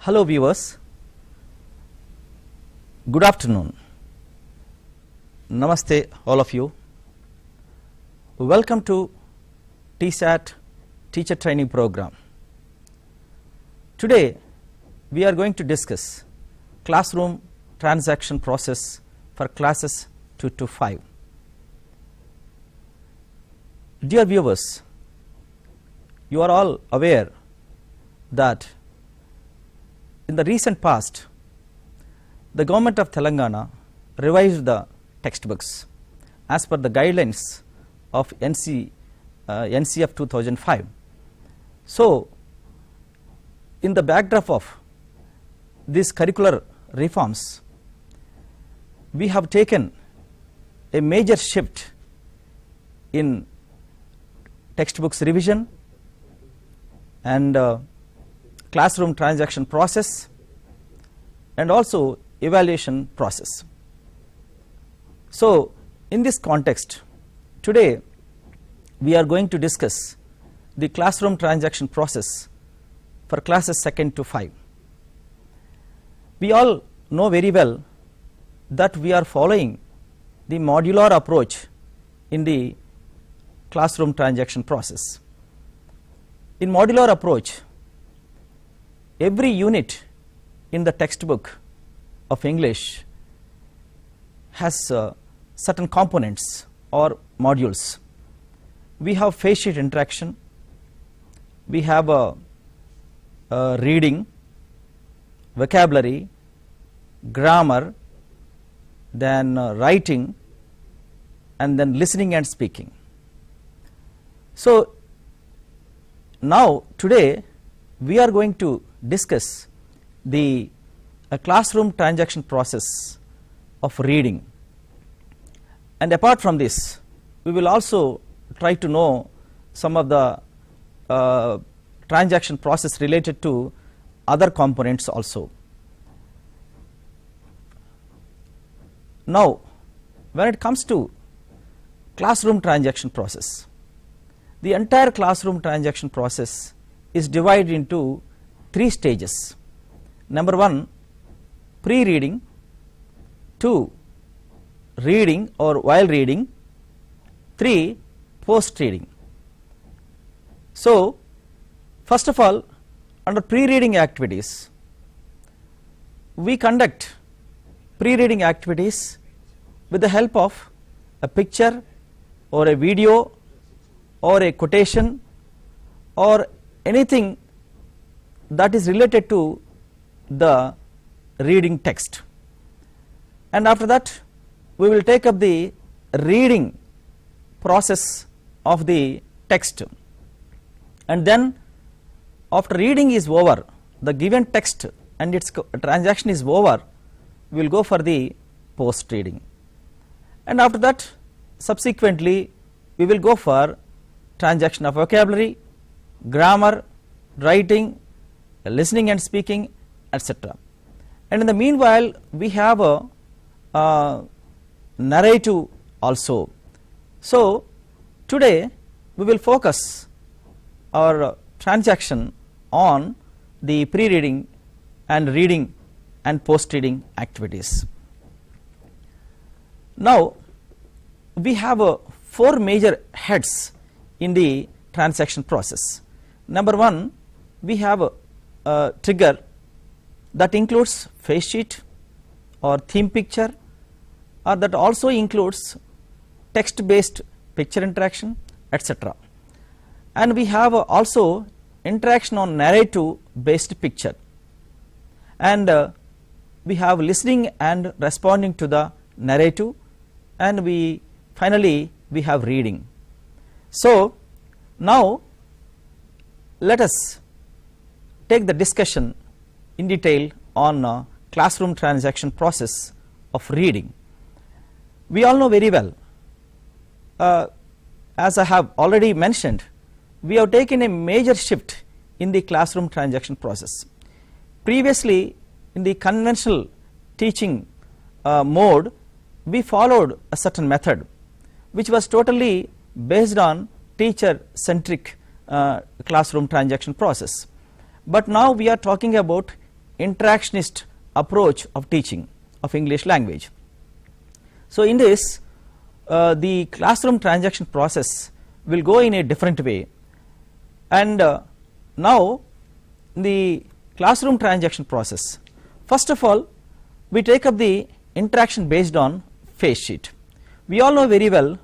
Hello viewers, good afternoon, namaste all of you, welcome to TSAT teacher training program. Today we are going to discuss classroom transaction process for classes 2 to 5. Dear viewers, you are all aware that in the recent past the government of Telangana revised the textbooks as per the guidelines of NCF 2005. So in the backdrop of these curricular reforms, we have taken a major shift in textbooks revision and classroom transaction process and also evaluation process. So in this context, today we are going to discuss the classroom transaction process for classes 2nd to 5. We all know very well that we are following the modular approach in the classroom transaction process. In modular approach, every unit in the textbook of English has certain components or modules. We have face sheet interaction, we have reading, vocabulary, grammar, then writing, and then listening and speaking. So now today we are going to discuss the classroom transaction process of reading, and apart from this we will also try to know some of the transaction process related to other components also. Now when it comes to classroom transaction process, the entire classroom transaction process is divided into 3 stages. Number 1, pre-reading, 2, reading or while reading, 3, post-reading. So first of all, under pre-reading activities, we conduct pre-reading activities with the help of a picture or a video or a quotation or anything that is related to the reading text, and after that we will take up the reading process of the text, and then after reading is over, the given text and its transaction is over, we will go for the post reading, and after that subsequently we will go for transaction of vocabulary, grammar, writing, listening and speaking, etc. And in the meanwhile we have a narrative also. So today we will focus our transaction on the pre-reading and reading and post-reading activities. Now we have 4 major heads in the transaction process. Number 1, we have a trigger that includes face sheet or theme picture, or that also includes text based picture interaction, etc. And we have also interaction on narrative based picture, and we have listening and responding to the narrative, and finally we have reading. So now let us take the discussion in detail on classroom transaction process of reading. We all know very well, as I have already mentioned, we have taken a major shift in the classroom transaction process. Previously in the conventional teaching mode, we followed a certain method which was totally based on teacher centric classroom transaction process. But now we are talking about interactionist approach of teaching of English language. So in this the classroom transaction process will go in a different way, and now the classroom transaction process, first of all we take up the interaction based on face sheet. We all know very well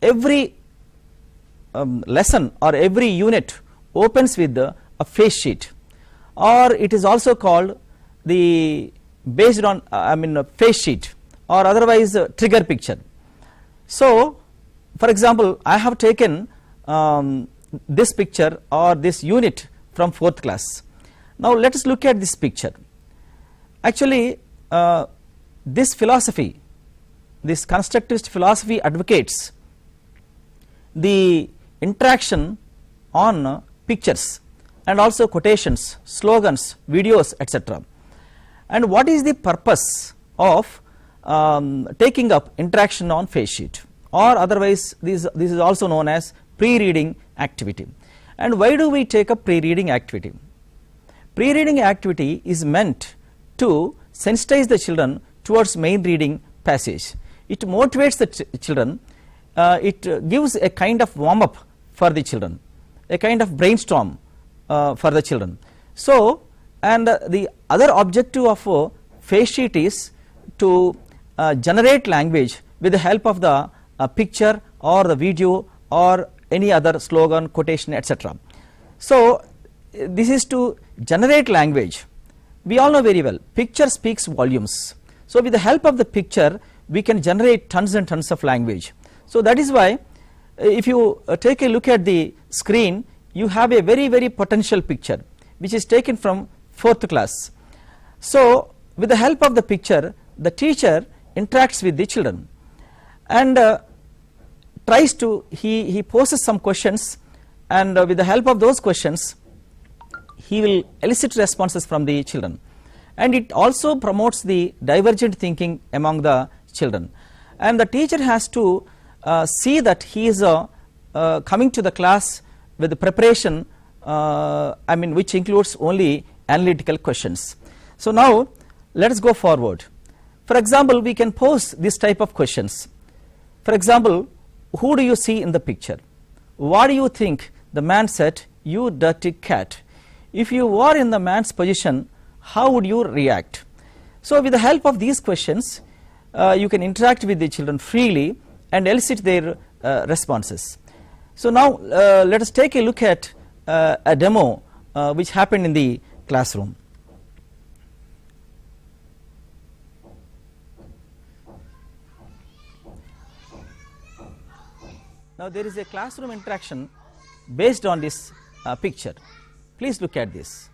every lesson or every unit opens with a face sheet, or it is also called the based on a face sheet, or otherwise trigger picture. So for example, I have taken this picture or this unit from 4th class. Now let us look at this picture. Actually this philosophy, this constructivist philosophy advocates the interaction on pictures and also quotations, slogans, videos, etc. And what is the purpose of taking up interaction on face sheet, or otherwise this is also known as pre-reading activity? And why do we take up pre-reading activity? Pre-reading activity is meant to sensitize the children towards main reading passage. It motivates the children, it gives a kind of warm up for the children, a kind of brainstorm for the children. So and the other objective of face sheet is to generate language with the help of the picture or the video or any other slogan, quotation, etc. So this is to generate language. We all know very well picture speaks volumes. So with the help of the picture we can generate tons and tons of language. So that is why if you take a look at the screen, you have a very potential picture which is taken from 4th class. So with the help of the picture the teacher interacts with the children and tries to he poses some questions, and with the help of those questions he will elicit responses from the children, and it also promotes the divergent thinking among the children, and the teacher has to see that he is coming to the class with the preparation which includes only analytical questions. So now let us go forward. For example, we can pose this type of questions. For example, who do you see in the picture? What do you think the man said, you dirty cat? If you were in the man's position, how would you react? So with the help of these questions you can interact with the children freely and elicit their responses. So now let us take a look at a demo which happened in the classroom. Now there is a classroom interaction based on this picture. Please look at this.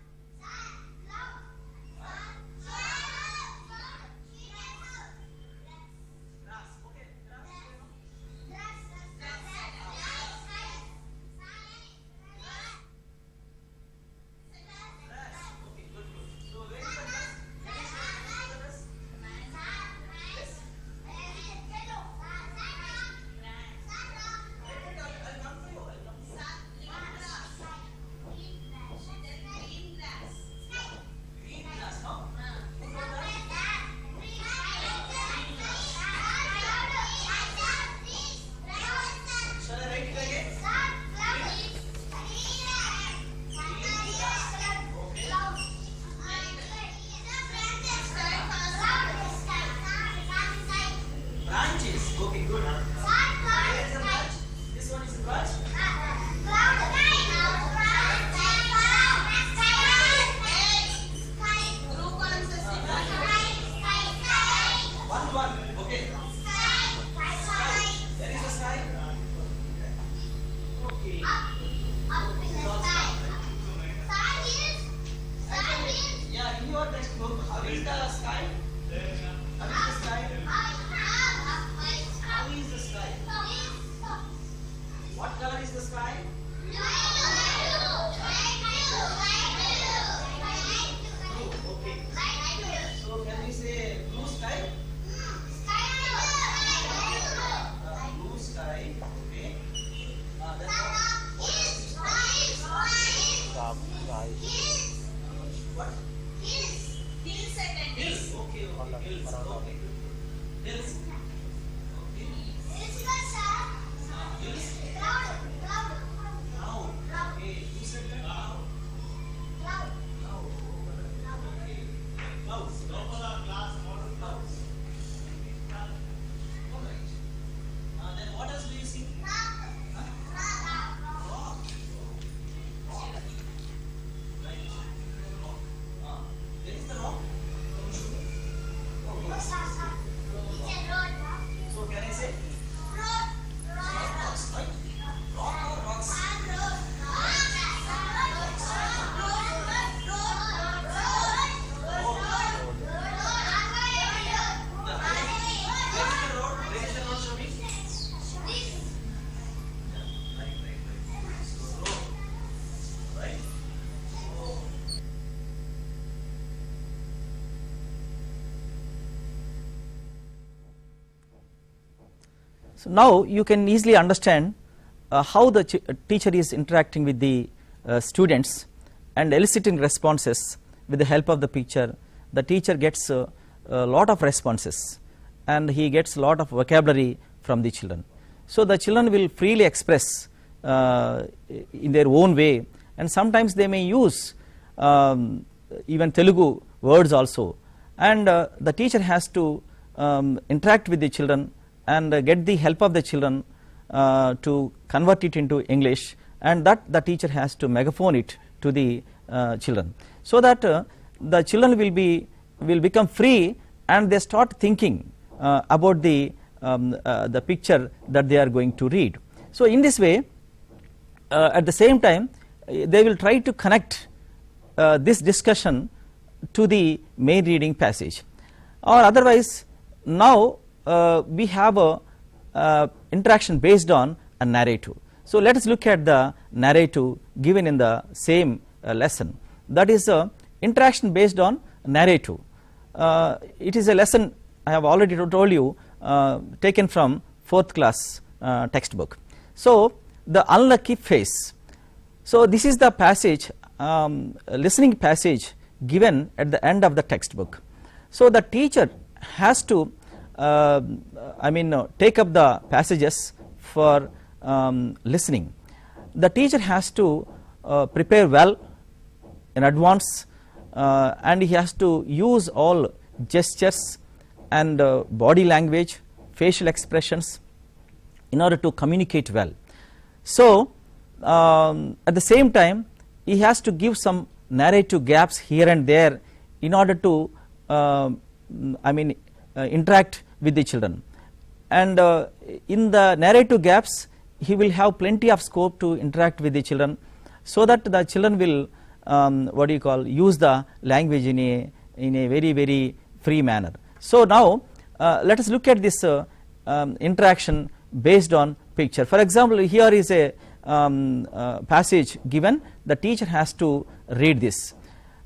So now you can easily understand how the teacher is interacting with the students and eliciting responses with the help of the picture. The teacher gets a lot of responses and he gets a lot of vocabulary from the children. So the children will freely express in their own way, and sometimes they may use even Telugu words also, and the teacher has to interact with the children and get the help of the children to convert it into English, and that the teacher has to megaphone it to the children, so that the children will become free and they start thinking about the picture that they are going to read. So in this way, at the same time, they will try to connect this discussion to the main reading passage, or otherwise now we have a interaction based on a narrative. So let us look at the narrative given in the same lesson, that is interaction based on narrative. It is a lesson I have already told you, taken from 4th class textbook. So the unlucky face. So this is the passage, listening passage given at the end of the textbook. So the teacher has to take up the passages for listening. The teacher has to prepare well in advance, and he has to use all gestures and body language, facial expressions in order to communicate well. So at the same time, he has to give some narrative gaps here and there in order to interact with the children, and in the narrative gaps he will have plenty of scope to interact with the children, so that the children will use the language in a very, very free manner. So now let us look at this interaction based on picture. For example, here is a passage given. The teacher has to read this.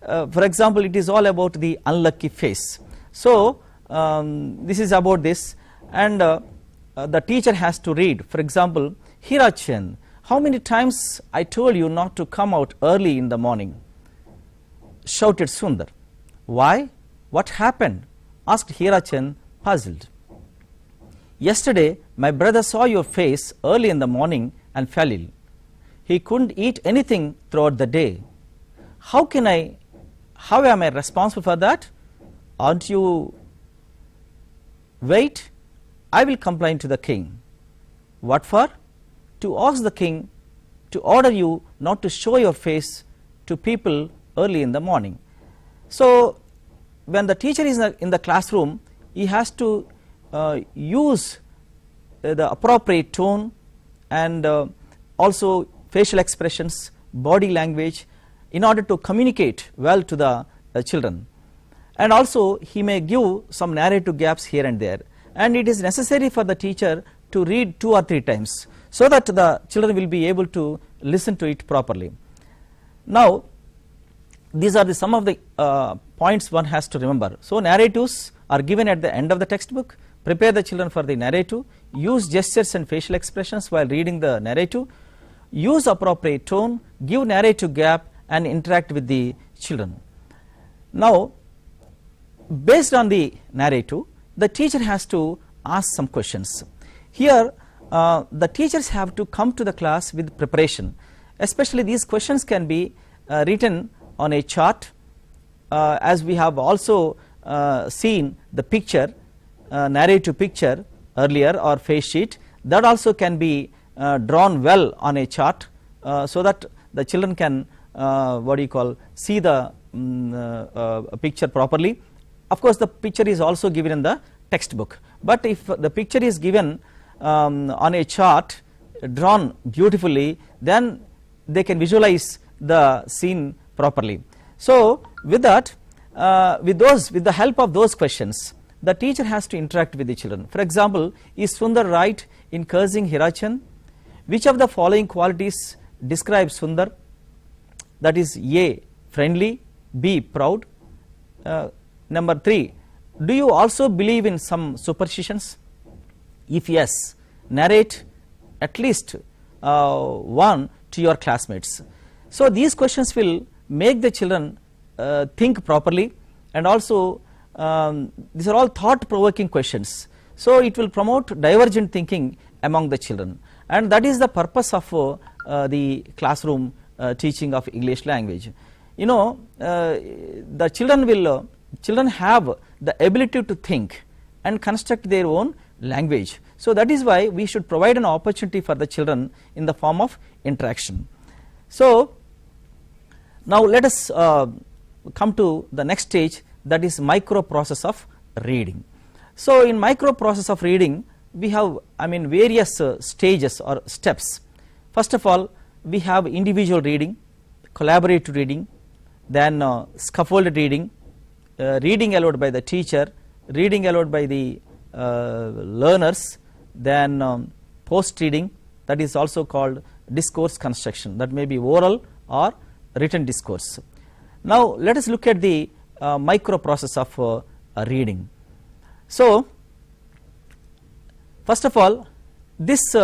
For example, it is all about the unlucky face. So this is about this, and the teacher has to read. For example, Hirachan, how many times I told you not to come out early in the morning? Shouted Sundar. Why? What happened? Asked Hirachan, puzzled. Yesterday my brother saw your face early in the morning and fell ill. He couldn't eat anything throughout the day. How am I responsible for that? Aren't you? Wait, I will complain to the king. What for? To ask the king to order you not to show your face to people early in the morning. So when the teacher is in the classroom, he has to use the appropriate tone and also facial expressions, body language, in order to communicate well to the children. And also he may give some narrative gaps here and there, and it is necessary for the teacher to read 2 or 3 times, so that the children will be able to listen to it properly. Now these are some of the points one has to remember. So narratives are given at the end of the textbook. Prepare the children for the narrative, use gestures and facial expressions while reading the narrative, use appropriate tone, give narrative gap, and interact with the children. Now based on the narrative, the teacher has to ask some questions. Here the teachers have to come to the class with preparation. Especially these questions can be written on a chart, as we have also seen the picture, narrative picture earlier, or face sheet, that also can be drawn well on a chart, so that the children can see the picture properly. Of course the picture is also given in the textbook, but if the picture is given on a chart drawn beautifully, then they can visualize the scene properly. So with that, with the help of those questions, the teacher has to interact with the children. For example, is Sundar right in cursing Hirachan? Which of the following qualities describe Sundar? That is A, friendly, B, proud. Number 3, do you also believe in some superstitions? If yes, narrate at least one to your classmates. So these questions will make the children think properly, and also these are all thought provoking questions. So it will promote divergent thinking among the children, and that is the purpose of the classroom teaching of English language. You know, the children have the ability to think and construct their own language. So that is why we should provide an opportunity for the children in the form of interaction. So now let us come to the next stage, that is micro process of reading. So in micro process of reading, we have various stages or steps. First of all, we have individual reading, collaborative reading, then scaffolded reading, reading aloud by the teacher, reading aloud by the learners, then post reading, that is also called discourse construction, that may be oral or written discourse. Now let us look at the micro process of reading. So first of all, this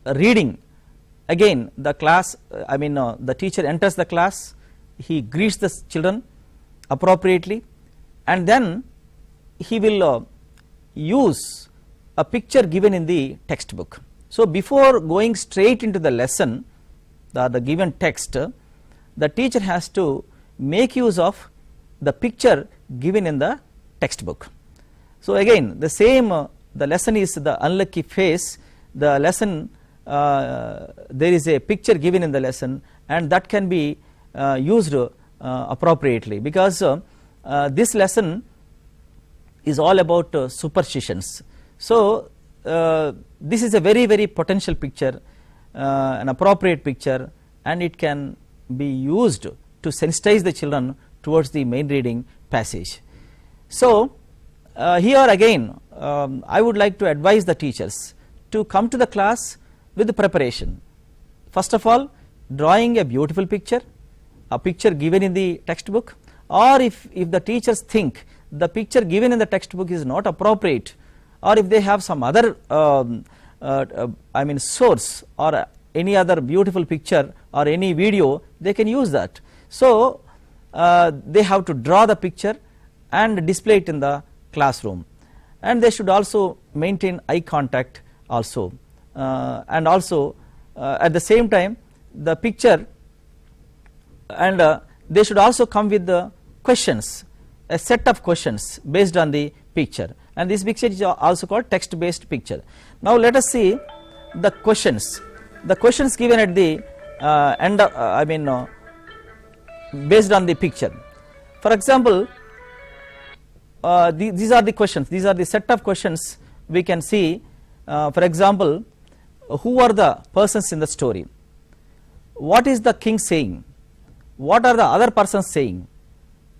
reading, again the class, the teacher enters the class, he greets the children appropriately, and then he will use a picture given in the textbook. So before going straight into the lesson, the given text, the teacher has to make use of the picture given in the textbook. So again the same, the lesson is the unlucky face, the lesson, there is a picture given in the lesson, and that can be used appropriately, because this lesson is all about superstitions. So this is a very potential picture, an appropriate picture, and it can be used to sensitize the children towards the main reading passage. So here again I would like to advise the teachers to come to the class with the preparation. First of all, drawing a beautiful picture, a picture given in the textbook, or if the teachers think the picture given in the textbook is not appropriate, or if they have some other source or any other beautiful picture or any video, they can use that. So they have to draw the picture and display it in the classroom, and they should also maintain eye contact also, and also at the same time the picture, and they should also come with the questions, a set of questions based on the picture, and this picture is also called text based picture. Now let us see the questions given at the end of, based on the picture. For example, these are the questions, these are the set of questions we can see. For example, who are the persons in the story, what is the king saying, what are the other persons saying,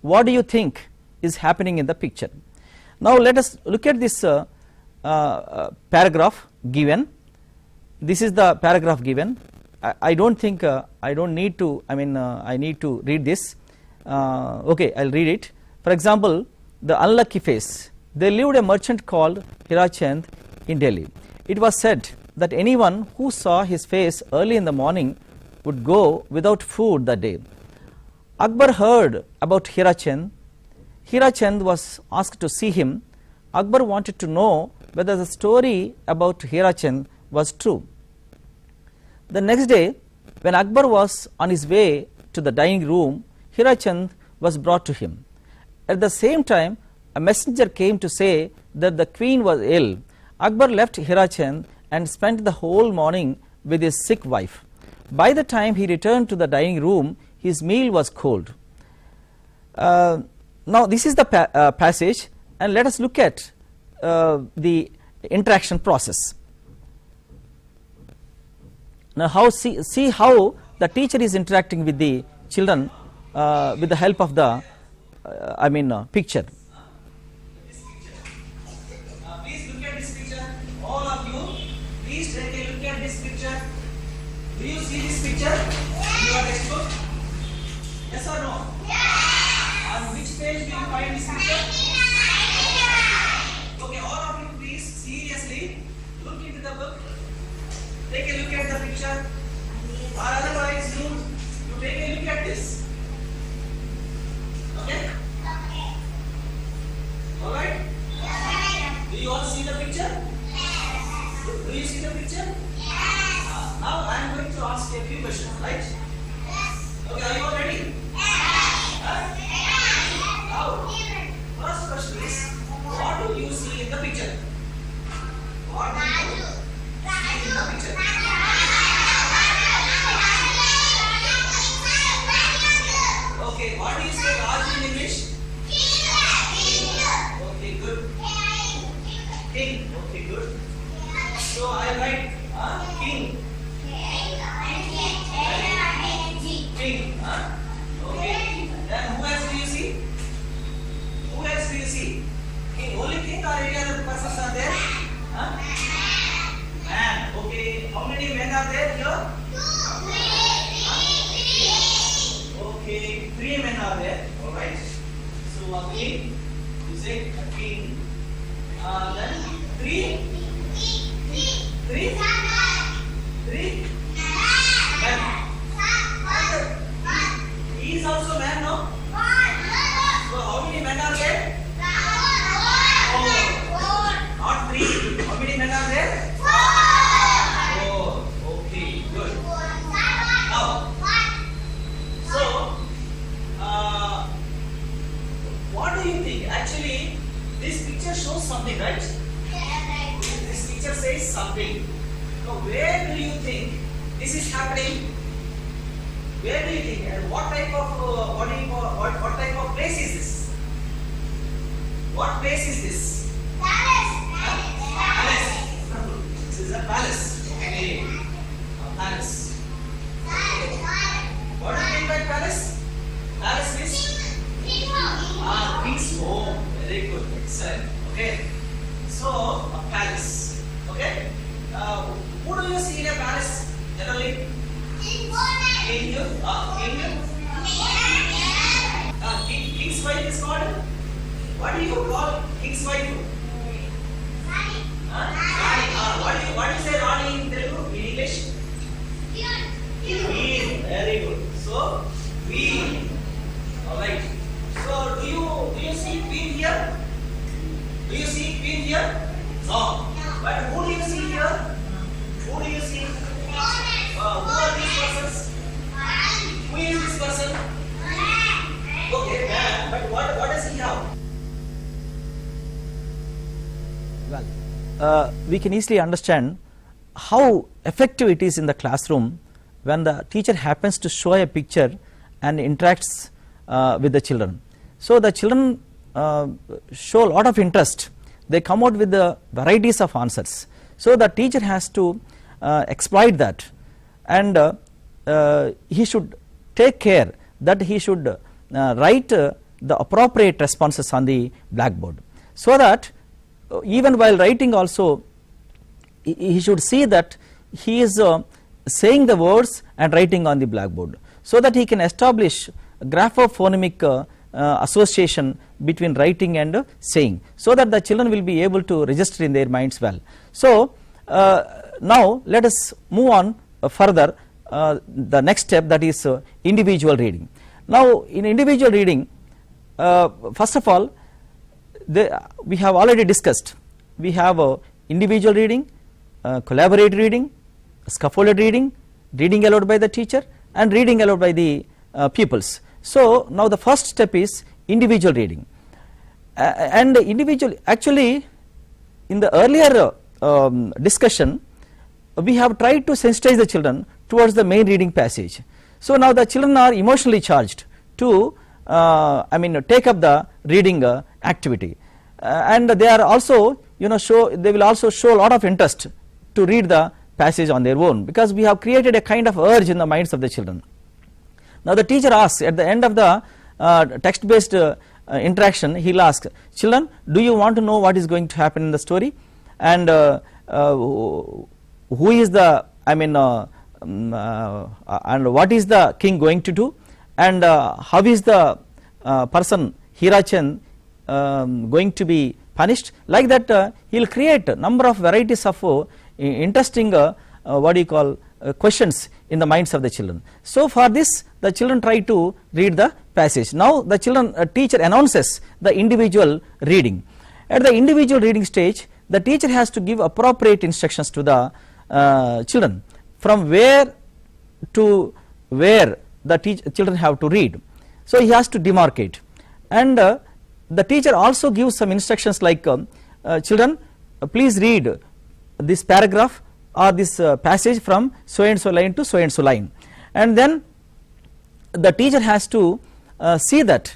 what do you think is happening in the picture. Now let us look at this paragraph given. This is the paragraph given. I don't think I don't need to, I need to read this. Okay, I'll read it. For example, the unlucky face. There lived a merchant called Hirachand in Delhi. It was said that anyone who saw his face early in the morning would go without food that day. Akbar heard about Hirachand. Hirachand was asked to see him. Akbar wanted to know whether the story about Hirachand was true. The next day, when Akbar was on his way to the dining room, Hirachand was brought to him. At the same time, a messenger came to say that the queen was ill. Akbar left Hirachand and spent the whole morning with his sick wife. By the time he returned to the dining room, his meal was cold. Now this is the passage, and let us look at the interaction process. Now see how the teacher is interacting with the children with the help of the picture. Please look at this picture, all of you. Please take a look at this picture. Do you see this picture in your textbook? Yes or no? Yes. On which page do you find this picture? Okay, all of you, please seriously look look into the book, take a look at the picture, or otherwise you take a look at this. Okay? Alright? Do you all see the picture? Do you see the picture? Now I am going to ask a few questions, right? Okay, are you all ready? Now, first question is, what do you see in the picture? What do you see in the picture? Okay, what do you say Raj in English? Okay, good. King. Okay, good. So I write king. King. Okay. Then who else do you see? Who else do you see? King. Only king or any other persons are there? Man. Okay. How many men are there here? Okay. 3 men are there. Alright. So a king. You say a king. Then 3. 3 men. He is also man, no? So how many men are there? 4. Not 3. How many men are there? 4. Okay, good. Now, so what do you think? Actually, this picture shows something, right? This picture says something. Now, where do you think this is happening? Where do you think? And what type of what type of place is this? What place is this? Palace. This is a palace. Okay. A palace. Okay. What do you mean by palace? Palace is king's home. Very good. Excellent. Okay. So a palace. Okay. Who do you see in a palace generally? King. King's wife is called? What do you call king's wife? Rani. What do you say Rani in Telugu? In English? Queen. Very good. So queen. Alright. So do you see queen here? Do you see queen here? No. But who do you see here? Who do you see? Who are these persons? Who is this person? Okay, but what does he have? Well, we can easily understand how effective it is in the classroom when the teacher happens to show a picture and interacts with the children. So the children show a lot of interest. They come out with the varieties of answers. So the teacher has to exploit that, and he should take care that he should write the appropriate responses on the blackboard, so that even while writing also he should see that he is saying the words and writing on the blackboard, so that he can establish graphophonemic association between writing and saying, so that the children will be able to register in their minds well. So now let us move on further, the next step, that is individual reading. Now in individual reading, first of all, we have already discussed, we have individual reading, collaborative reading, scaffolded reading, reading aloud by the teacher, and reading aloud by the pupils. So now the first step is individual reading, and individual, actually in the earlier discussion we have tried to sensitize the children towards the main reading passage. So now the children are emotionally charged to take up the reading activity, and they are also they will also show a lot of interest to read the passage on their own, because we have created a kind of urge in the minds of the children. Now the teacher asks at the end of the text based interaction, he will ask, children, do you want to know what is going to happen in the story, and who is the and what is the king going to do, and how is the person Hirachan going to be punished. Like that he will create a number of varieties of interesting what do you call questions in the minds of the children. So for this the children try to read the passage. Now the children teacher announces the individual reading. At the individual reading stage, the teacher has to give appropriate instructions to the children from where to where the children have to read. So he has to demarcate, and the teacher also gives some instructions like children please read this paragraph or this passage from so and so line to so and so line, and then the teacher has to see that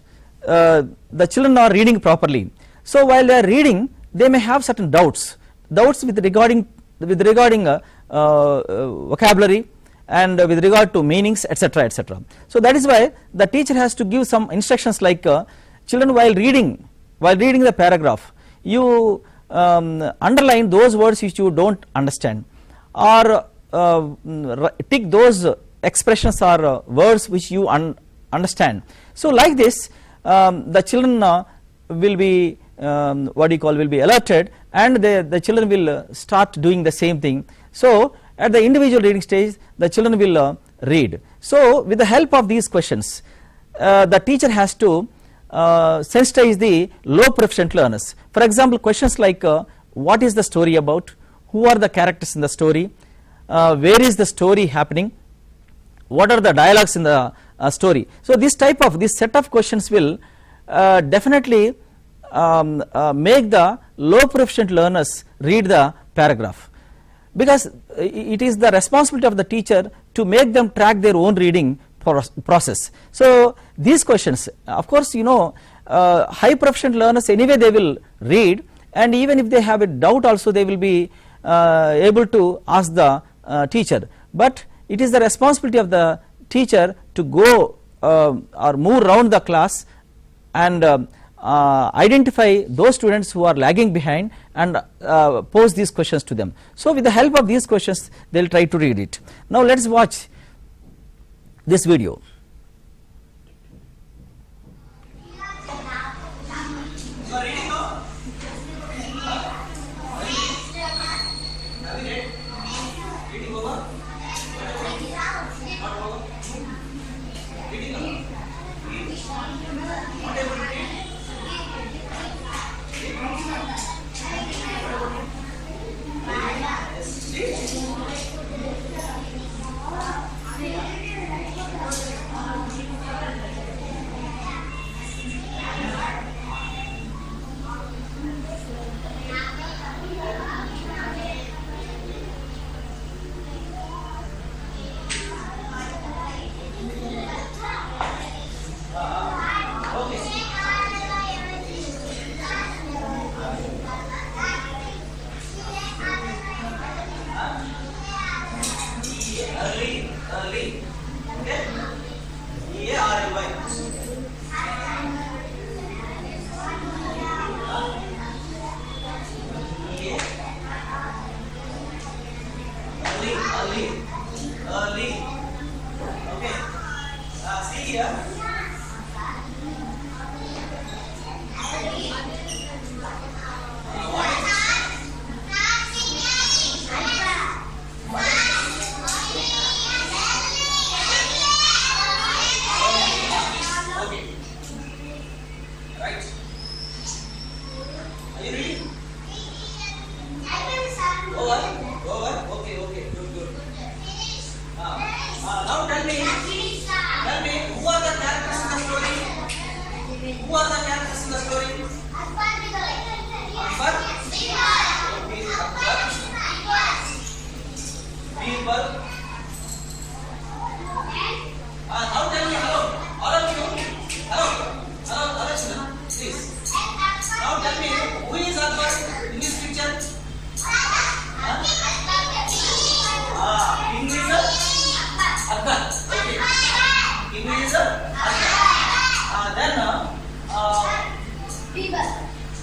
the children are reading properly. So while they are reading, they may have certain doubts with regarding vocabulary and with regard to meanings, etc., etc. So that is why the teacher has to give some instructions like children while reading the paragraph, you underline those words which you don't understand, or tick those expressions or words which you understand. So like this the children will be will be alerted, and the children will start doing the same thing. So at the individual reading stage the children will read. So with the help of these questions the teacher has to sensitize the low proficient learners. For example, questions like what is the story about, who are the characters in the story, where is the story happening, what are the dialogues in the story. So this set of questions will definitely make the low proficient learners read the paragraph, because it is the responsibility of the teacher to make them track their own reading process. So these questions, of course, high proficient learners anyway they will read, and even if they have a doubt also they will be able to ask the teacher, but it is the responsibility of the teacher to go or move around the class and identify those students who are lagging behind and pose these questions to them. So with the help of these questions they will try to read it. Now let us watch this video.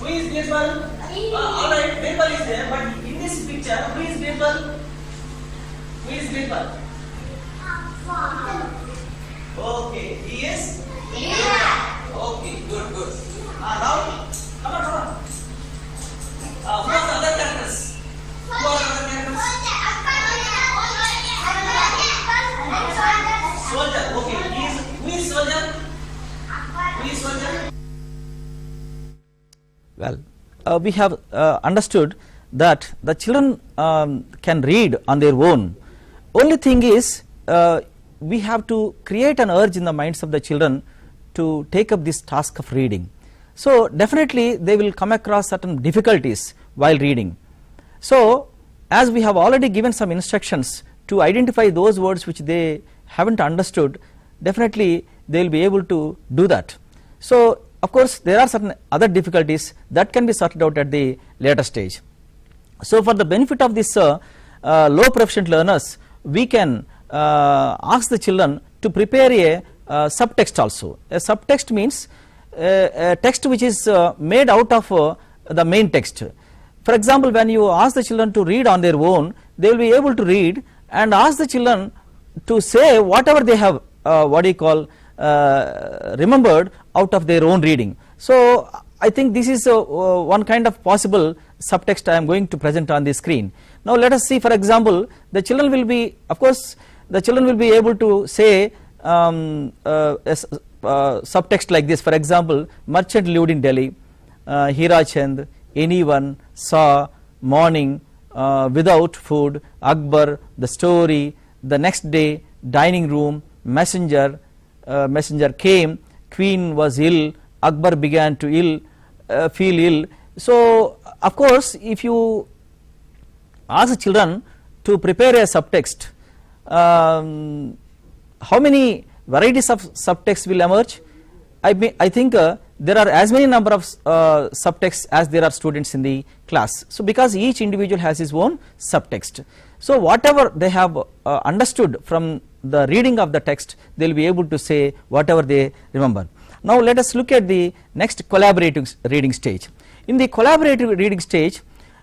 Who is Birbal? Alright, Birbal is there, but in this picture, who is Birbal? Who is Birbal? Okay, he is? Yeah. Okay, good. Now, come on. Who are the other characters? Please, Ranjan. Well, we have understood that the children can read on their own. Only thing is we have to create an urge in the minds of the children to take up this task of reading. So definitely they will come across certain difficulties while reading. So as we have already given some instructions to identify those words which they haven't understood, definitely they will be able to do that. So of course there are certain other difficulties that can be sorted out at the later stage. So for the benefit of this low proficient learners, we can ask the children to prepare a subtext also. A subtext means a text which is made out of the main text. For example, when you ask the children to read on their own, they will be able to read, and ask the children to say whatever they have remembered out of their own reading. So I think this is one kind of possible subtext I am going to present on the screen. Now let us see, for example, the children will be, of course the children will be able to say subtext like this. For example, merchant lived in Delhi, Hira Chand, anyone, saw, morning, without food, Akbar, the story, the next day, dining room, messenger, messenger came, queen was ill, Akbar began to feel ill. So of course if you ask the children to prepare a subtext, how many varieties of subtext will emerge? I think there are as many number of subtexts as there are students in the class. So because each individual has his own subtext, so whatever they have understood from the reading of the text, they will be able to say whatever they remember. Now let us look at the next collaborative reading stage. In the collaborative reading stage,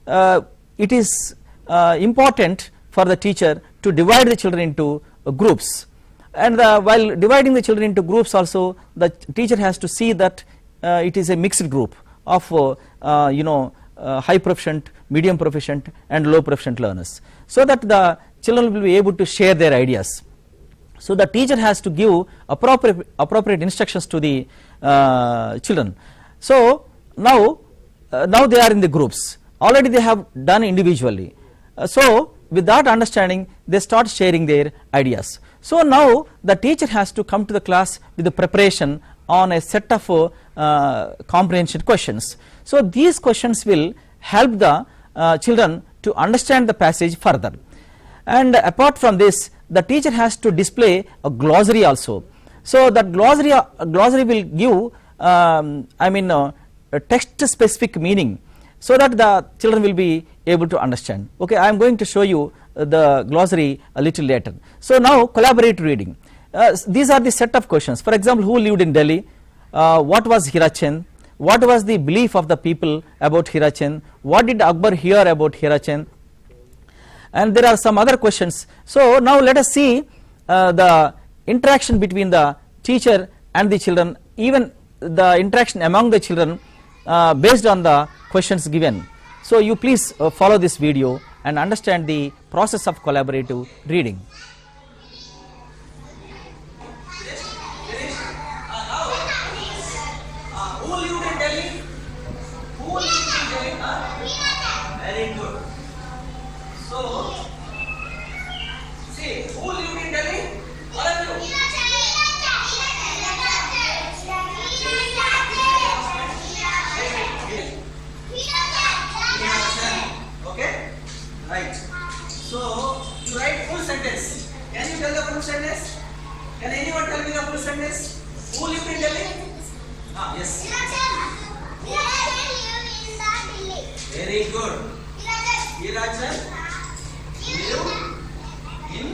it is important for the teacher to divide the children into groups, and while dividing the children into groups also, the teacher has to see that it is a mixed group of high proficient, medium proficient and low proficient learners, so that the children will be able to share their ideas. So the teacher has to give appropriate instructions to the children. So now they are in the groups, already they have done individually. So with that understanding, they start sharing their ideas. So now the teacher has to come to the class with the preparation on a set of comprehension questions. So these questions will help the children to understand the passage further. And apart from this, the teacher has to display a glossary also. So that glossary will give a text specific meaning, so that the children will be able to understand. Okay, I am going to show you the glossary a little later. So now collaborative reading. These are the set of questions. For example, who lived in Delhi? What was Hira Chand? What was the belief of the people about Hira Chand? What did Akbar hear about Hira Chand? And there are some other questions. So now let us see the interaction between the teacher and the children, even the interaction among the children based on the questions given. So you please follow this video and understand the process of collaborative reading. Who lived in Delhi? Who lived in Delhi? Very good. So, see, who lived in Delhi? All of you. Okay? Right. So, you write full sentence. Can you tell the full sentence? Can anyone tell me the full sentence? Who lived in Delhi? Yes. Very good. Hira Chand lived in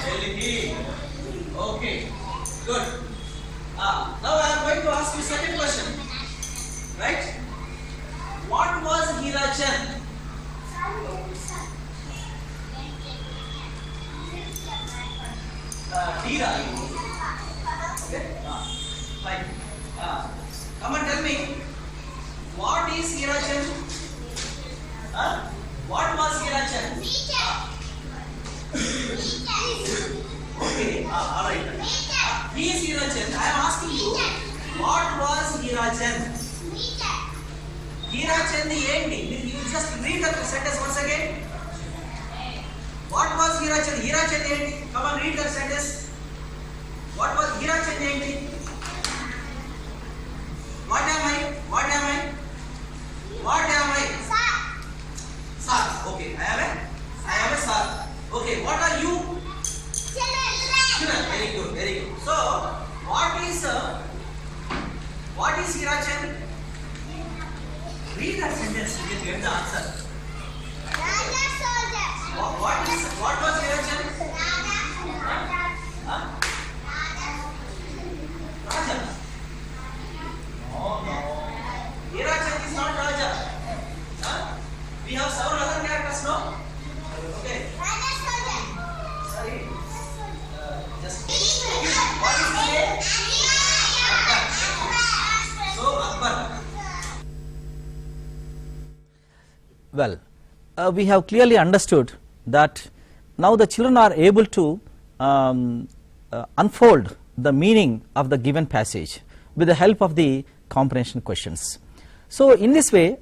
Delhi. Okay. Good. Now I am going to ask you second question. Right? What was Hira Chand? Hira. Okay. Fine. Come and tell me. What is Hira Chand? What was Hira Chand? Okay. Alright. He is Hira Chand. I am asking you. What was Hirachand? Hirachand ఏంటి? You just read the sentence once again. What was Hirachand? Hirachand ఏంటి? Come on, read the sentence. What was Hirachand ఏంటి? What am I? What am I? What am I? Sir. Okay, I am a sir. Okay, what are you? Children. Very good, very good. So, what is Hirachand? Read that sentence, you can get the answer. What was Hirachand? Huh? Raja. No. Hirachand is not Raja. Huh? We have several other characters, no? Okay. Sorry. Just. What is his name? Akbar. So Akbar. Well, we have clearly understood that now the children are able to unfold the meaning of the given passage with the help of the comprehension questions. So in this way,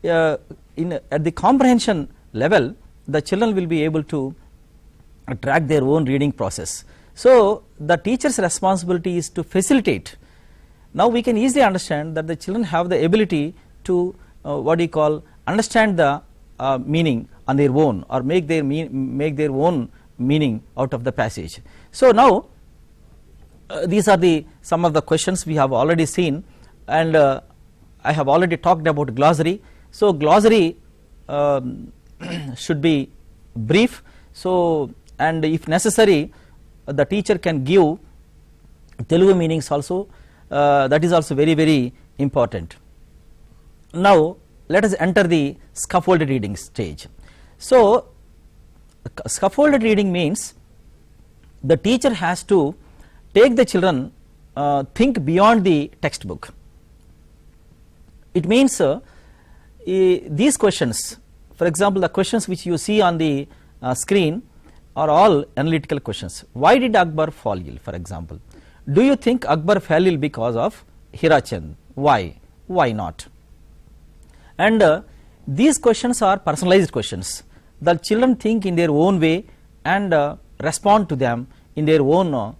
at the comprehension level, the children will be able to track their own reading process. So the teacher's responsibility is to facilitate. Now we can easily understand that the children have the ability to what do you call understand the meaning on their own, or make their own meaning out of the passage. So now these are some of the questions we have already seen, and I have already talked about glossary. So glossary should be brief, so and if necessary the teacher can give Telugu meanings also, that is also very, very important. Now let us enter the scaffolded reading stage. So scaffolded reading means the teacher has to take the children think beyond the textbook. It means these questions, for example the questions which you see on the screen are all analytical questions. Why did Akbar fall ill, for example? Do you think Akbar fell ill because of Hirachand? Why? Why not? And these questions are personalized questions. The children think in their own way and respond to them in their own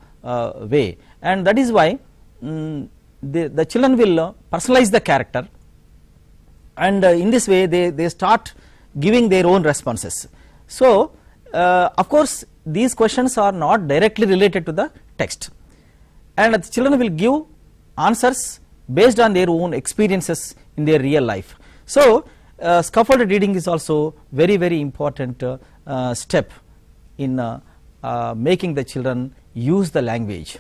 way, and that is why the children will personalize the character, and in this way they start giving their own responses. So of course these questions are not directly related to the text, and the children will give answers based on their own experiences in their real life. So scaffolded reading is also very, very important step in making the children use the language.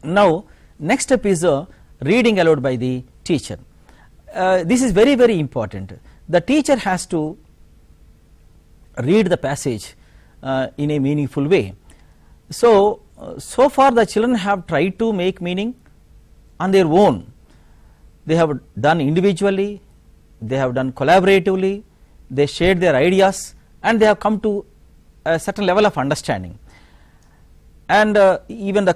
Now next step is reading aloud by the teacher. This is very, very important. The teacher has to read the passage in a meaningful way. So far the children have tried to make meaning on their own. They have done individually, they have done collaboratively, they shared their ideas, and they have come to a certain level of understanding, and even the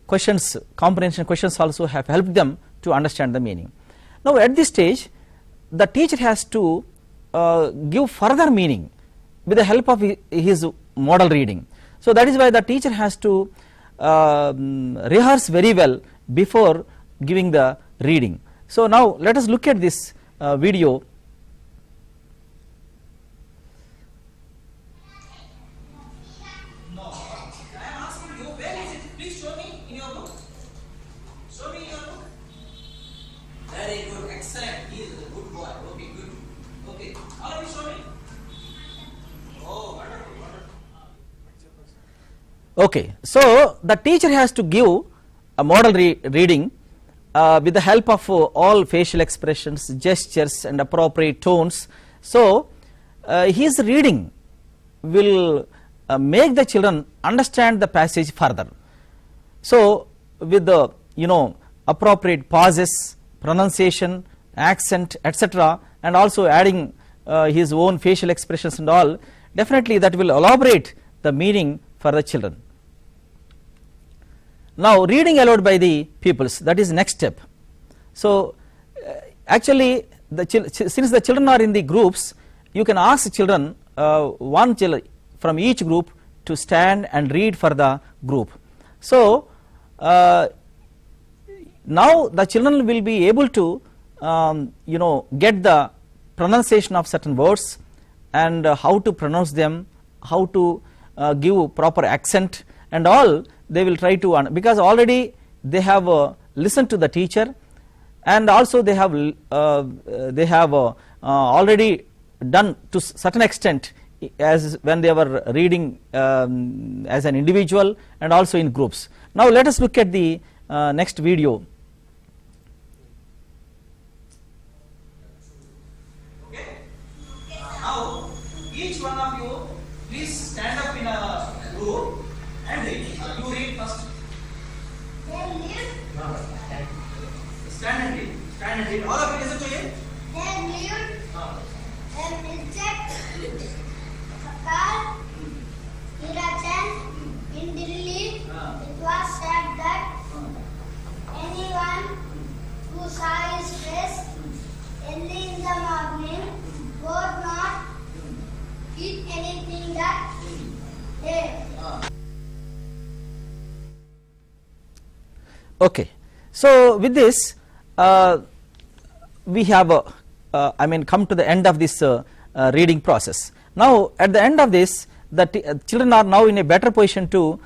questions, comprehension questions also have helped them to understand the meaning. Now at this stage the teacher has to give further meaning with the help of his model reading. So that is why the teacher has to rehearse very well before giving the reading. So now let us look at this video. No, I am asking you, where is it? Please show me in your book. Show me in your book. Very good, excellent. He is a good boy. Okay, good. Okay, all of you show me. Oh, wonderful, wonderful. Okay, so the teacher has to give a model reading with the help of all facial expressions, gestures and appropriate tones. So his reading will make the children understand the passage further. So with the appropriate pauses, pronunciation, accent, etc., and also adding his own facial expressions and all, definitely that will elaborate the meaning for the children. Now reading aloud by the pupils, that is next step. So actually since the children are in the groups, you can ask children, one child from each group to stand and read for the group. So now the children will be able to get the pronunciation of certain words and how to pronounce them, how to give proper accent and all. They will try to, because already they have listened to the teacher, and also they have already done to certain extent as when they were reading as an individual and also in groups. Now let us look at the next video. Okay. Now each one of you please stand up in a group and read. You read first. Stand and read. Stand and read. All of you listen to it. In Delhi, it was said that anyone who saw his face early in the morning would not eat anything that day. Okay, so with this we have come to the end of this reading process. Now at the end of this, the children are now in a better position to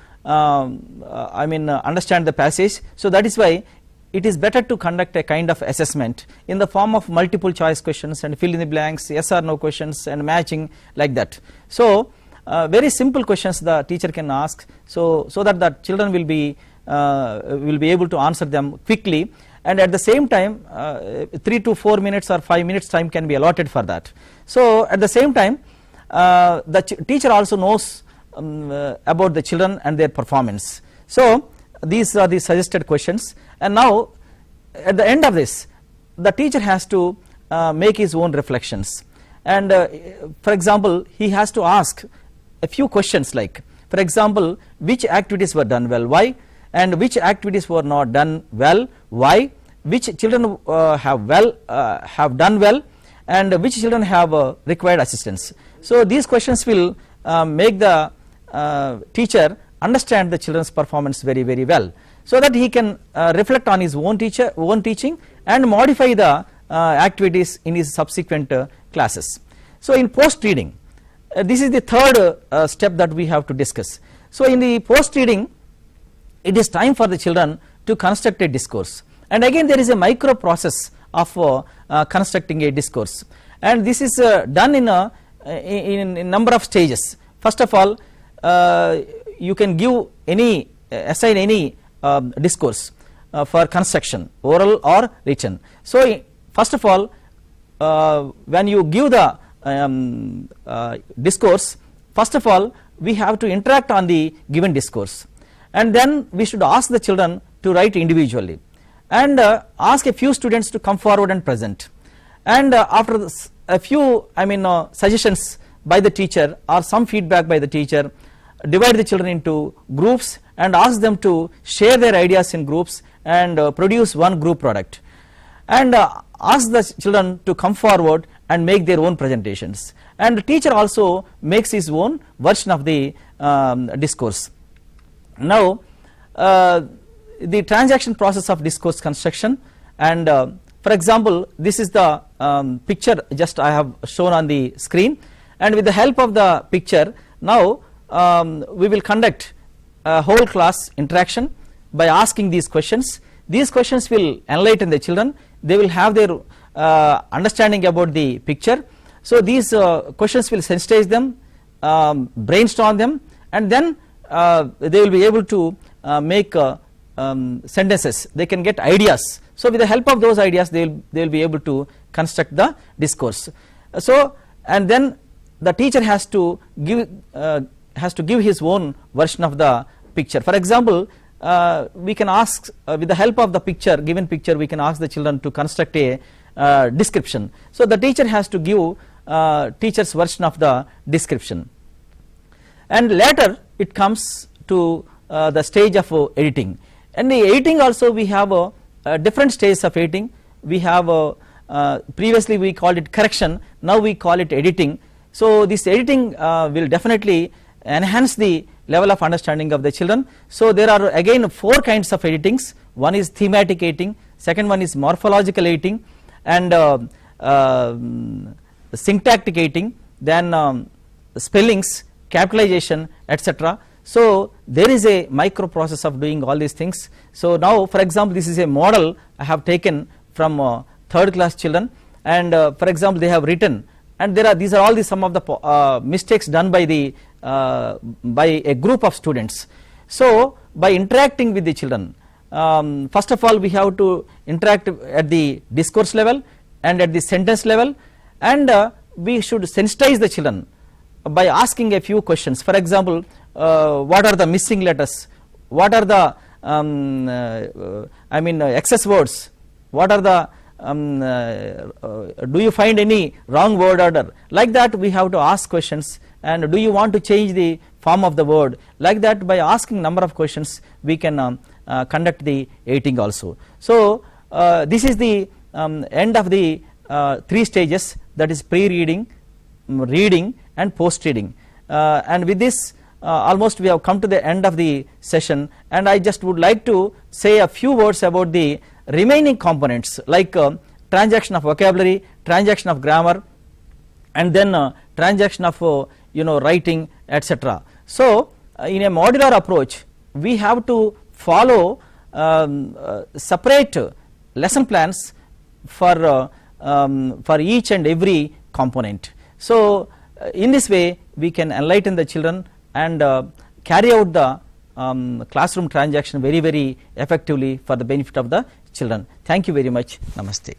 understand the passage. So that is why it is better to conduct a kind of assessment in the form of multiple choice questions and fill in the blanks, yes or no questions and matching like that. So very simple questions the teacher can ask, so that the children will be able to answer them quickly, and at the same time 3 to 4 minutes or 5 minutes time can be allotted for that. So at the same time the teacher also knows about the children and their performance. So these are the suggested questions, and now at the end of this the teacher has to make his own reflections, and for example he has to ask a few questions like, for example, which activities were done well, why, and which activities were not done well, why, which children have done well, and which children have required assistance. So these questions will make the teacher understand the children's performance very well, so that he can reflect on his own teaching and modify the activities in his subsequent classes. So in post reading, this is the third step that we have to discuss. So in the post reading, it is time for the children to construct a discourse, and again there is a micro process of constructing a discourse, and this is done in a number of stages. First of all, you can assign any discourse for construction, oral or written. So first of all, when you give the discourse, first of all we have to interact on the given discourse, and then we should ask the children to write individually, and ask a few students to come forward and present, and after a few suggestions by the teacher or some feedback by the teacher, divide the children into groups and ask them to share their ideas in groups and produce one group product, and ask the children to come forward and make their own presentations, and the teacher also makes his own version of the discourse. Now the transaction process of discourse construction, and for example this is the picture just I have shown on the screen, and with the help of the picture now we will conduct a whole class interaction by asking these questions. These questions will enlighten the children, they will have their understanding about the picture. So these questions will sensitize them, brainstorm them, and then they will be able to make sentences, they can get ideas. So with the help of those ideas they will be able to construct the discourse. So and then the teacher has to give his own version of the picture. For example, we can ask with the help of the given picture we can ask the children to construct a description. So the teacher has to give teacher's version of the description, and later it comes to the stage of editing. And the editing also we have different stages of editing. We have previously we called it correction, now we call it editing. So this editing will definitely enhance the level of understanding of the children. So there are again 4 kinds of editings. One is thematic editing, second one is morphological editing, and syntactic editing, then spellings, capitalization, etc. So there is a micro process of doing all these things. So now for example this is a model I have taken from 3rd class children, and for example they have written, and these are all the some of the mistakes done by the by a group of students. So by interacting with the children, first of all we have to interact at the discourse level and at the sentence level, and we should sensitize the children by asking a few questions. For example, what are the missing letters, what are the excess words, what are the do you find any wrong word order, like that we have to ask questions. And do you want to change the form of the word, like that by asking number of questions we can conduct the editing also. So this is the end of the 3 stages, that is pre-reading, reading and post-reading, and with this almost we have come to the end of the session, and I just would like to say a few words about the remaining components, like transaction of vocabulary, transaction of grammar, and then transaction of writing, etc. So in a modular approach we have to follow separate lesson plans for each and every component. So in this way we can enlighten the children and carry out the classroom transaction very effectively for the benefit of the children. Thank you very much. Namaste.